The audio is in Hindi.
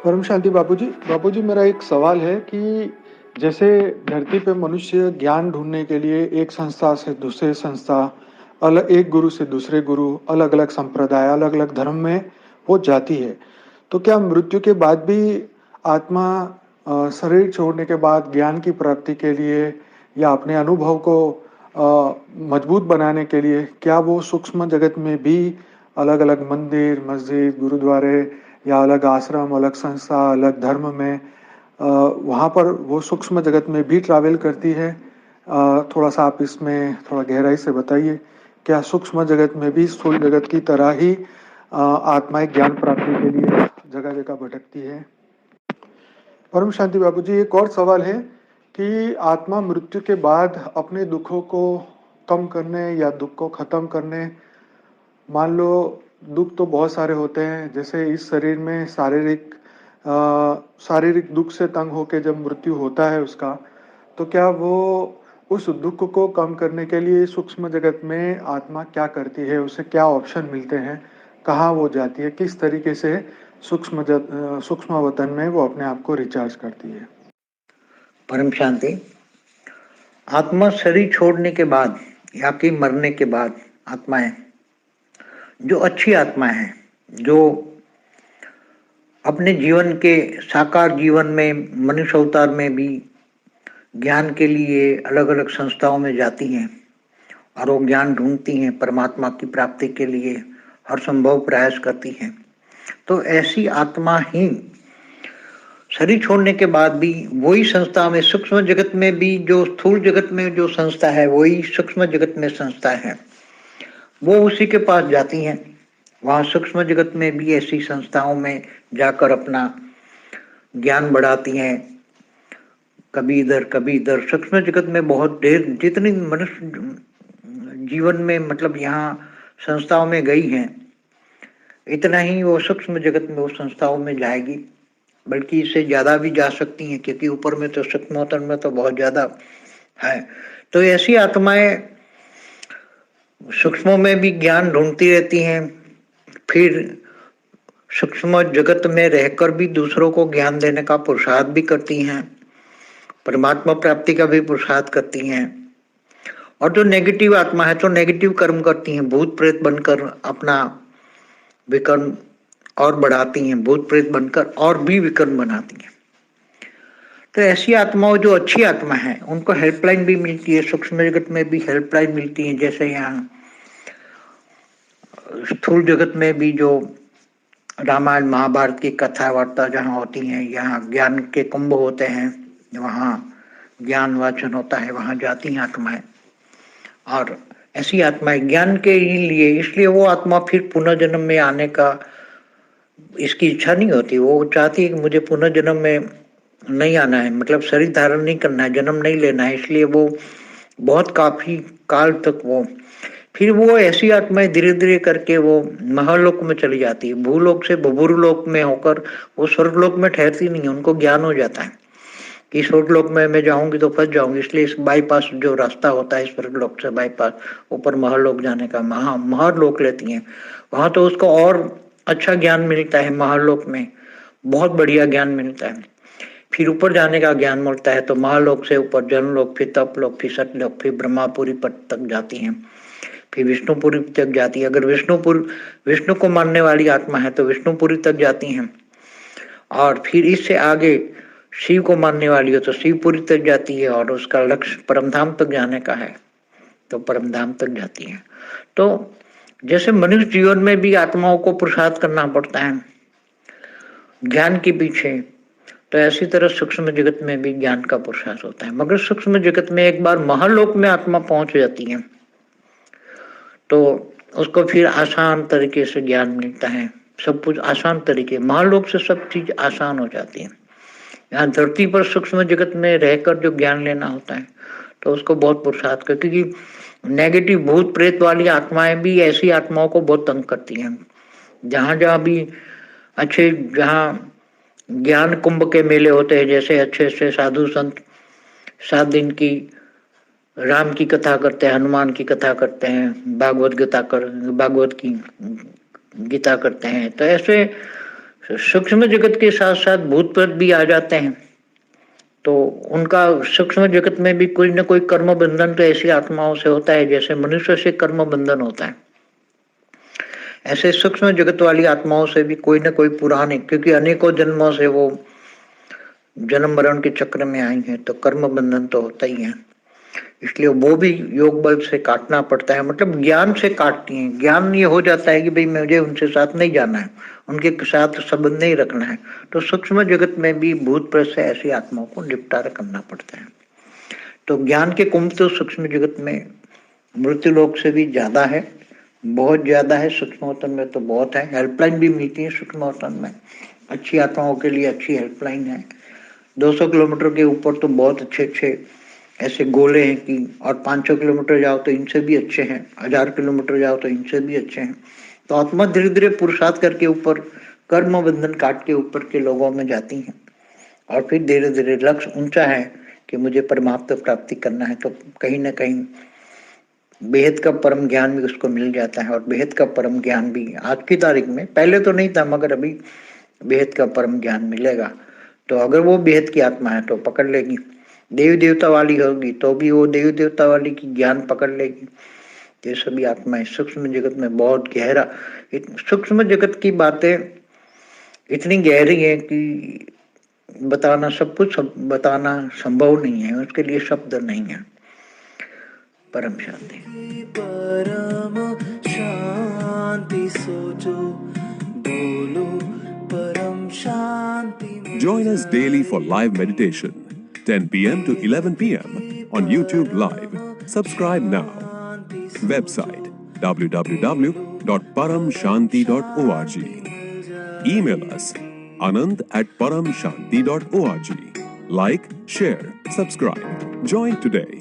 परम शांति बापूजी मेरा एक सवाल है कि जैसे धरती पे मनुष्य ज्ञान ढूंढने के लिए एक संस्था से दूसरे संस्था, अलग एक गुरु से दूसरे गुरु, अलग अलग संप्रदाय, अलग अलग धर्म में वो जाती है। तो क्या मृत्यु के बाद भी आत्मा शरीर छोड़ने के बाद ज्ञान की प्राप्ति के लिए या अपने अनुभव को मजबूत बनाने के लिए क्या वो सूक्ष्म जगत में भी अलग अलग मंदिर, मस्जिद, गुरुद्वारे या अलग आश्रम, अलग संस्था, अलग धर्म में वहाँ पर वो सूक्ष्म जगत में भी ट्रैवल करती है? थोड़ा सा आप इसमें थोड़ा गहराई से बताइए। क्या सूक्ष्म जगत में भी स्थूल जगत की तरह ही आत्माएं ज्ञान प्राप्ति के लिए जगह जगह भटकती है? परम शांति बाबू जी, एक और सवाल है कि आत्मा मृत्यु के बाद अपने दुखों को कम करने या दुख को खत्म करने, मान लो दुख तो बहुत सारे होते हैं, जैसे इस शरीर में शारीरिक दुख से तंग होके जब मृत्यु होता है उसका, तो क्या वो उस दुख को कम करने के लिए सूक्ष्म जगत में आत्मा क्या करती है? उसे क्या ऑप्शन मिलते हैं? कहाँ वो जाती है? किस तरीके से सूक्ष्म वतन में वो अपने आप को रिचार्ज करती है? परम शांति। आत्मा शरीर छोड़ने के बाद या कि मरने के बाद आत्माएं, जो अच्छी आत्माएं हैं, जो अपने जीवन के साकार जीवन में मनुष्य अवतार में भी ज्ञान के लिए अलग अलग संस्थाओं में जाती हैं और वो ज्ञान ढूंढती हैं, परमात्मा की प्राप्ति के लिए हर संभव प्रयास करती हैं। तो ऐसी आत्मा ही शरीर छोड़ने के बाद भी वही संस्था में, सूक्ष्म जगत में भी जो स्थूल जगत में जो संस्था है वही सूक्ष्म जगत में संस्था है, वो उसी के पास जाती हैं। वहां सूक्ष्म जगत में भी ऐसी संस्थाओं में जाकर अपना ज्ञान बढ़ाती हैं, कभी इधर कभी इधर। सूक्ष्म जगत में बहुत ढेर जितनी मनुष्य जीवन में मतलब यहाँ संस्थाओं में गई हैं, इतना ही वो सूक्ष्म जगत में वो संस्थाओं में जाएगी, बल्कि इससे ज्यादा भी जा सकती हैं, क्योंकि ऊपर में तो सूक्ष्मोत्तर में तो बहुत ज्यादा है। तो ऐसी आत्माएं सूक्ष्म में भी ज्ञान ढूंढती रहती हैं, फिर सूक्ष्म जगत में रहकर भी दूसरों को ज्ञान देने का पुरुषार्थ भी करती हैं, परमात्मा प्राप्ति का भी पुरुषार्थ करती हैं। और जो नेगेटिव आत्मा है तो नेगेटिव कर्म करती हैं, भूत प्रेत बनकर अपना विकर्म और बढ़ाती हैं, भूत प्रेत बनकर और भी विकर्म बनाती हैं। तो ऐसी आत्माओं जो अच्छी आत्मा है उनको हेल्पलाइन भी मिलती है, सूक्ष्म जगत में भी हेल्पलाइन मिलती है। जैसे यहाँ स्थूल जगत में भी जो रामायण महाभारत की कथा वार्ता जहाँ होती हैं, यहाँ ज्ञान के कुंभ होते हैं, वहाँ ज्ञान वाचन होता है, वहाँ जाती हैं आत्माएं। और ऐसी आत्माएं ज्ञान के लिए, इसलिए वो आत्मा फिर पुनर्जन्म में आने का इसकी इच्छा नहीं होती। वो चाहती है कि मुझे पुनर्जन्म में नहीं आना है, मतलब शरीर धारण नहीं करना है, जन्म नहीं लेना है। इसलिए वो बहुत काफी काल तक वो ऐसी आत्माएं धीरे धीरे करके वो महालोक में चली जाती है। भूलोक से भूभुर लोक में होकर वो स्वर्गलोक में ठहरती नहीं है, उनको ज्ञान हो जाता है कि स्वर्गलोक में मैं जाऊंगी तो फंस जाऊंगी। इसलिए इस बाईपास जो रास्ता होता है स्वर्गलोक से बाईपास ऊपर महालोक जाने का, महालोक लेती हैं। वहां तो उसको और अच्छा ज्ञान मिलता है, महालोक में बहुत बढ़िया ज्ञान मिलता है। फिर ऊपर जाने का ज्ञान मिलता है तो महालोक से ऊपर जनलोक, फिर तपलोक, फिर सतलोक, फिर ब्रह्मापुरी पद तक जाती हैं, फिर विष्णुपुरी तक जाती है। अगर विष्णु को मानने वाली आत्मा है तो विष्णुपुरी तक जाती हैं, और फिर इससे आगे शिव को मानने वाली हो तो शिवपुरी तक जाती है, और उसका लक्ष्य परमधाम तक जाने का है तो परमधाम तक जाती है। तो जैसे मनुष्य जीवन में भी आत्माओं को पुरुषार्थ करना पड़ता है ज्ञान के पीछे, तो ऐसी तरह सूक्ष्म जगत में भी ज्ञान का पुरुषार्थ होता है। मगर सूक्ष्म जगत में एक बार महालोक में आत्मा पहुंच जाती है तो उसको फिर आसान तरीके से ज्ञान मिलता है, सब कुछ आसान तरीके, महालोक से सब चीज आसान हो जाती है। यहाँ धरती पर सूक्ष्म जगत में रहकर जो ज्ञान लेना होता है तो उसको बहुत पुरुषार्थ कर, क्योंकि नेगेटिव भूत प्रेत वाली आत्माएं भी ऐसी आत्माओं को बहुत तंग करती हैं। जहां जहां भी अच्छे, जहाँ ज्ञान कुंभ के मेले होते हैं, जैसे अच्छे अच्छे साधु संत 7 दिन की राम की कथा करते हैं, हनुमान की कथा करते हैं, भागवत की गीता करते हैं, तो ऐसे सूक्ष्म जगत के साथ साथ भूत प्रेत भी आ जाते हैं, तो उनका सूक्ष्म जगत में भी कोई न कोई कर्म बंधन तो ऐसी आत्माओं से होता है जैसे मनुष्य से कर्म बंधन होता है। ऐसे सूक्ष्म जगत वाली आत्माओं से भी कोई न कोई पुराने, क्योंकि अनेकों जन्मों से वो जन्म मरण के चक्र में आई है, तो कर्म बंधन तो होता ही है। इसलिए वो भी योग बल से काटना पड़ता है, मतलब ज्ञान से काटती हैं। ज्ञान ये हो जाता है कि भाई मुझे उनसे साथ नहीं जाना है, उनके साथ संबंध नहीं रखना है, तो सूक्ष्म जगत में भी भूत प्रेत से ऐसी आत्माओं को निपटारा करना पड़ता है। तो ज्ञान के कुंभ तो सूक्ष्म जगत में मृत्यु लोक से भी ज्यादा है, बहुत ज्यादा है। सूक्ष्मोत्तन में तो बहुत है, हेल्पलाइन भी मिलती है सूक्ष्मोत्तन में, अच्छी आत्माओं के लिए अच्छी हेल्पलाइन है। 200 किलोमीटर के ऊपर तो बहुत अच्छे अच्छे ऐसे गोले हैं कि, और 500 किलोमीटर जाओ तो इनसे भी अच्छे हैं, 1000 किलोमीटर जाओ तो इनसे भी अच्छे हैं। तो आत्मा धीरे धीरे पुरुषार्थ करके ऊपर कर्म बंधन काट के ऊपर के लोगों में जाती हैं, और फिर धीरे धीरे लक्ष्य ऊंचा है कि मुझे परमात्मा प्राप्ति करना है, तो कहीं ना कहीं बेहद का परम ज्ञान भी उसको मिल जाता है। और बेहद का परम ज्ञान भी आज की तारीख में, पहले तो नहीं था मगर अभी बेहद का परम ज्ञान मिलेगा। तो अगर वो बेहद की आत्मा है तो पकड़ लेगी, देवी देवता वाली होगी तो भी वो देवी देवता वाली की ज्ञान पकड़ लेगी। ये सभी आत्माएं सूक्ष्म जगत में बहुत गहरा, सूक्ष्म जगत की बातें इतनी गहरी है कि बताना, सब कुछ बताना संभव नहीं है, उसके लिए शब्द नहीं है। परम शांति। परम शांति सोचो, बोलो परम शांति। Join us daily for live meditation, 10 p.m. to 11 p.m. on YouTube Live. Subscribe now. Website www.paramshanti.org. Email us anand@paramshanti.org. Like, share, subscribe. Join today.